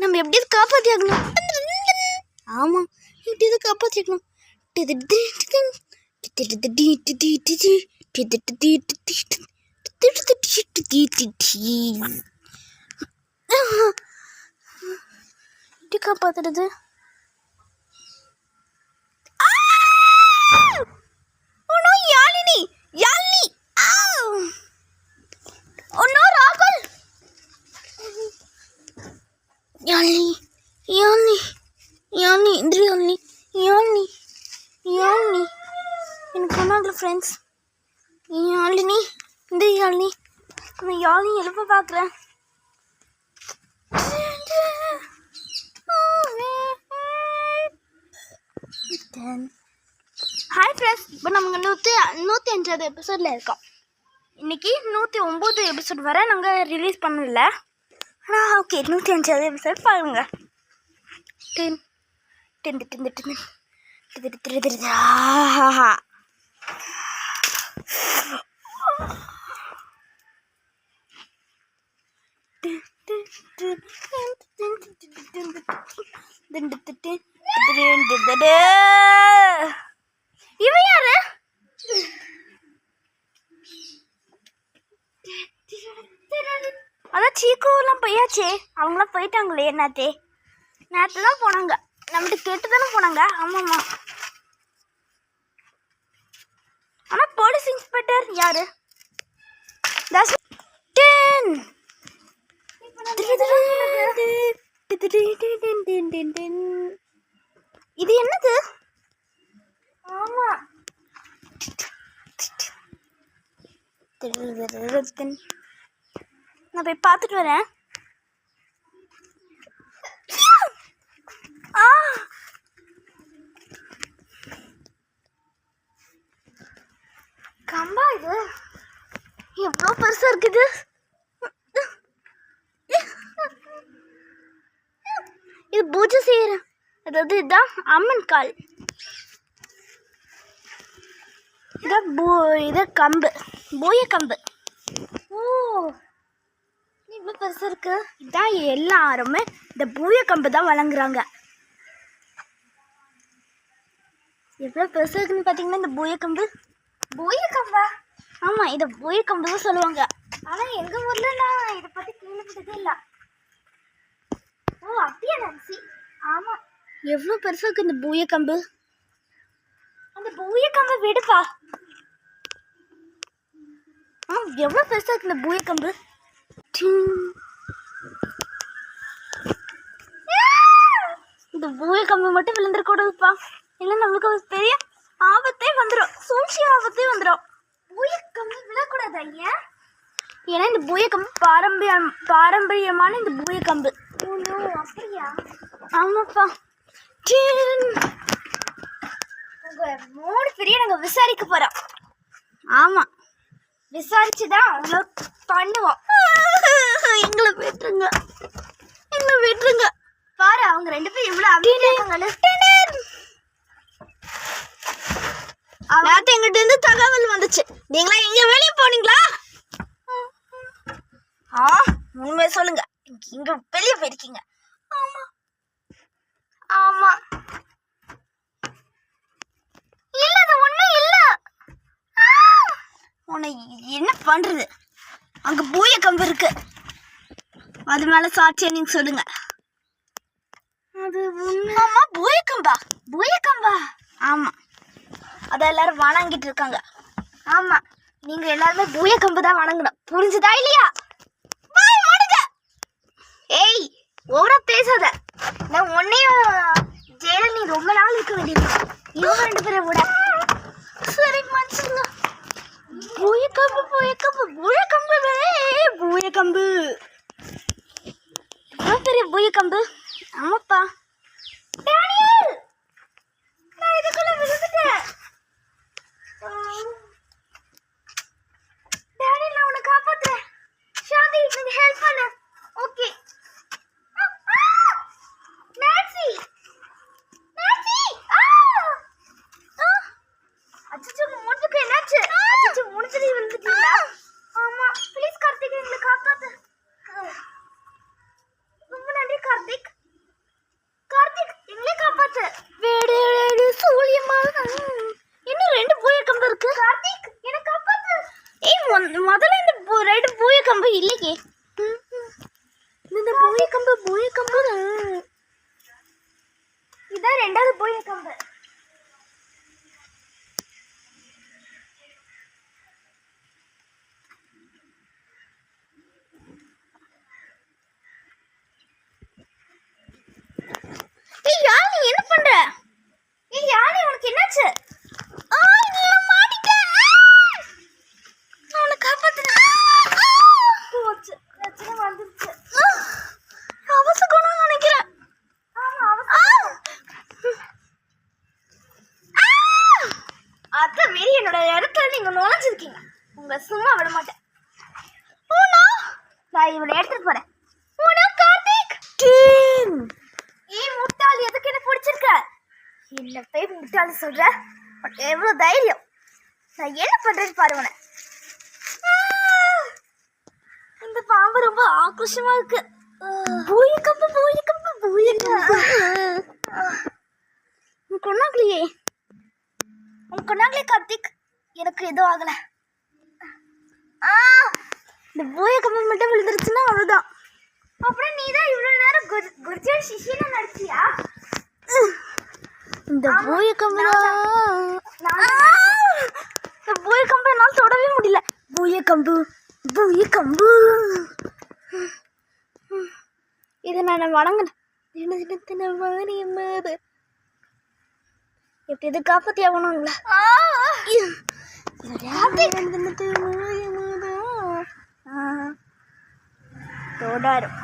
நம்ம எப்படியாவது காப்பாற்றியாகணும். ஆமாம், எப்படியாவது காப்பாற்றிக்கணும். எப்படி காப்பாத்துறது? எனக்கு சொன்னாங்களே ஃப்ரெண்ட்ஸ், யாழினி, இந்த யாழினி, நான் யாழினி எழுப்ப பார்க்குறேன். ஹாய் ஃப்ரெண்ட்ஸ், இப்போ நம்ம 105வது எபிசோடில் இருக்கோம். இன்றைக்கி 109 எபிசோட் வரை நாங்கள் ரிலீஸ் பண்ணல. ஆனால் ஓகே, 105வது எபிசோட் பாருங்க. இவன் யாரு? அதான் சீக்குலாம் போயாச்சே, அவங்களாம் போயிட்டாங்களே. நேற்று தான் போனாங்க, நம்மகிட்ட கேட்டு தானே போனாங்க. ஆமாம்மா. ஆனால் போலீஸ் இன்ஸ்பெக்டர் யாரு? இது என்னது? ஆமா, நான் போய் பார்த்துட்டு வரேன். கம்பா இது எவ்வளோ பெருசா இருக்குது. இது பூஜை செய்யறேன், அதாவது இதுதான் அம்மன் கால். இது கம்பு, பூய கம்பு. ஓ, இவ்வளோ பெருசா இருக்கு. இதான் எல்லாருமே இந்த பூய கம்பு தான் வழங்குறாங்க. எவ்வளோ பெருசா இருக்குன்னு பார்த்தீங்கன்னா இந்த பூய கம்பு. பூய கம்பா? ஆமாம், இதை பூய கம்பு தான் சொல்லுவாங்க. ஆனால் எங்கள் ஊரில் நான் இதை பற்றி கேள்விப்பட்டதே இல்லை. ஓ அப்படியா நான்சி? ஆமாம், எவ்வளோ பெருசாக இருக்குது இந்த பூய கம்பு. அந்த பூய கம்பை விடுப்பா. எவ்வளோ பெருசாக இருக்குது இந்த பூய கம்பு. இந்த பூய கம்பு மட்டும் விழுந்துடக்கூடாதுப்பா, இல்லை நம்மளுக்கு ஒரு பெரிய ஆபத்தே வந்துடும், சூழ்ச்சி ஆபத்தே வந்துடும். பூய கம்பு விழக்கூடாது ஐயா, ஏன்னா இந்த பூய கம்பு பாரம்பரியமான இந்த பூய கம்பு. அப்படியா? ஆமாப்பா. உங்கள் 3 பேரையும் நாங்கள் விசாரிக்க போகிறோம். ஆமாம், விசாரிச்சு தான் அவங்கள பண்ணுவோம். எங்களை விட்டுருங்க, எங்களை விட்டுருங்க. பாரு, அவங்க 2 பேரும் எவ்வளோ அப்படின்னு நேற்று எங்கிட்ட இருந்து தகவல் வந்துச்சு. நீங்களா எங்க வெளியே போனீங்களா? உண்மையை சொல்லுங்க, இங்க வெளியே போயிருக்கீங்க. ஆமா ஆமா, இல்ல அது உண்மை இல்ல. உன்னை என்ன பண்றது? அங்க பூய கம்பு இருக்கு, அது மேல சாட்சியா நீங்க சொல்லுங்க. அது ஆமா, பூய கம்பா? பூய கம்பா? ஆமா, அதை எல்லாரும் வணங்கிட்டு இருக்காங்க. ஆமா, நீங்க எல்லாருமே பூய கம்பு தான் வணங்கணும், புரிஞ்சுதா இல்லையா? ஏய், ஓவரா பேசாத. நான் உன்னையும் ஜெயில நீ ரொம்ப நாள் இருக்க வேண்டியது. இவங்க 2 பேரை விட. சரி மனுஷங்க, பூய கம்பு பூய கம்பு பூய கம்பு பூய கம்பு, பெரிய பூய கம்பு. ஆமாப்பா. டேனியல், நான் இதுக்குள்ள விழுந்துட்டேன். டேனியல், நான் உன்னை காப்பாத்துறேன். சாந்தி, நீங்க ஹெல்ப் பண்ணு. ஓகே. நான்சி, நான்சி, அச்சச்சோ, மூணுக்கு என்னாச்சு? அச்சச்சோ, மூணுக்கு விழுந்துட்டீங்களா? ஆமா, ப்ளீஸ் கார்த்திக், எங்களை காப்பாத்து. இல்லையே. இந்த பூயக்கம்பு இதான் ரெண்டாவது பூயக்கம்பு. ஏய் யாழி என்ன பண்ற? ஏய் யாழி உனக்கு என்னாச்சு? நீ மாட்டிட்ட. நான் உன்னை காப்பாத்துறேன். போச்சு, பிரச்சனை வந்துருச்சு. அவசகுணம் நினைக்கிறேன். ஆமா அவசகுணம். அத மீறி என்னோட இடத்துல நீங்க நுழைஞ்சிருக்கீங்க. உங்களை சும்மா விட மாட்டேன். நான் இவளை எடுத்துட்டு போறேன். கார்த்திக் முட்டாள் எதுக்கு என்ன பிடிச்சிருக்க? என்ன போய் முட்டாள் சொல்ற? எவ்வளவு தைரியம்! நான் என்ன பண்றேன்னு பாருவன. இந்த பாம்பு ரொம்ப ஆக்ரோஷமா இருக்கு. பூயக்கம்பு கொண்டாங்கலையே கார்த்திக். எனக்கு எதுவும் ஆகல. இந்த பூயக்கம்பு மட்டும் விழுந்துருச்சுன்னா அவ்வளவுதான். அப்புறம் நீ தான் இவ்வளவு நேரம் குர்ஜர் சிஷியனா நடிச்சியா? இந்த பூயக்கம்பை என்னால் தொடவே முடியல. பூயக்கம்பு இதை நான் வணங்கினேன். எப்படி இது காப்பாத்தி ஆகணுங்களா? தொடரும்.